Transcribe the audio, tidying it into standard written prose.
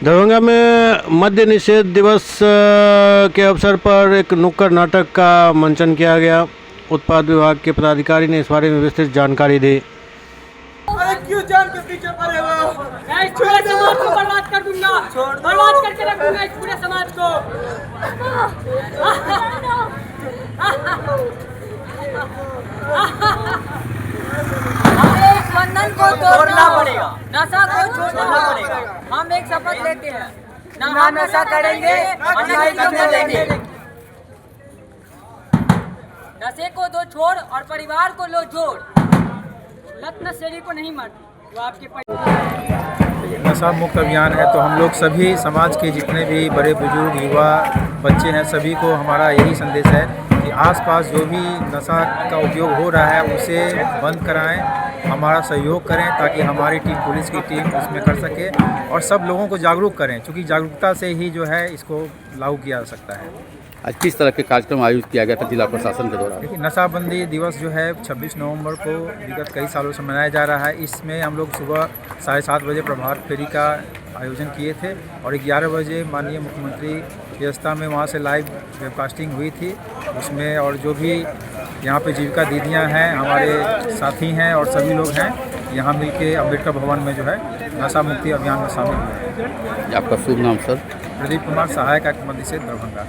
दरभंगा में मद्य निषेध दिवस के अवसर पर एक नुक्कड़ नाटक का मंचन किया गया। उत्पाद विभाग के पदाधिकारी ने इस बारे में विस्तृत जानकारी दी। अरे क्यों जान के पीछे पड़े हो? मैं इस पूरे समाज को बर्बाद कर दूंगा, बर्बाद करके रखूंगा इस पूरे समाज को। हमें इस बंधन को तोड़ना पड़ेगा, नशा को छोड़ना पड़ेगा। हम एक शपथ लेते हैं, ना नशा करेंगे और ना ही करेंगे। नशे को दो छोड़ और परिवार को लो जोड़। लत नशेड़ी को नहीं मारती, वो आपके नशा मुक्त अभियान है, तो हम लोग सभी समाज के जितने भी बड़े बुजुर्ग युवा बच्चे हैं, सभी को हमारा यही संदेश है कि आसपास जो भी नशा का उपयोग हो रहा है उसे बंद कराएं, हमारा सहयोग करें ताकि हमारी टीम, पुलिस की टीम उसमें कर सके और सब लोगों को जागरूक करें, क्योंकि जागरूकता से ही जो है इसको लागू किया जा सकता है। आज किस तरह के कार्यक्रम आयोजित किया गया था जिला प्रशासन के द्वारा? देखिए, नशाबंदी दिवस जो है 26 नवंबर को विगत कई सालों से मनाया जा रहा है। इसमें हम लोग सुबह 7:30 बजे प्रभात फेरी का आयोजन किए थे और 11 बजे माननीय मुख्यमंत्री की अध्यक्षता में वहाँ से लाइव वेबकास्टिंग हुई थी उसमें, और जो भी यहाँ पे जीविका दीदियाँ हैं, हमारे साथी हैं और सभी लोग हैं, यहाँ मिलके अम्बेडकर भवन में जो है नशा मुक्ति अभियान में शामिल हुए हैं। आपका शुभ नाम सर? प्रदीप कुमार, सहायक आयुक्त मध्य से दरभंगा।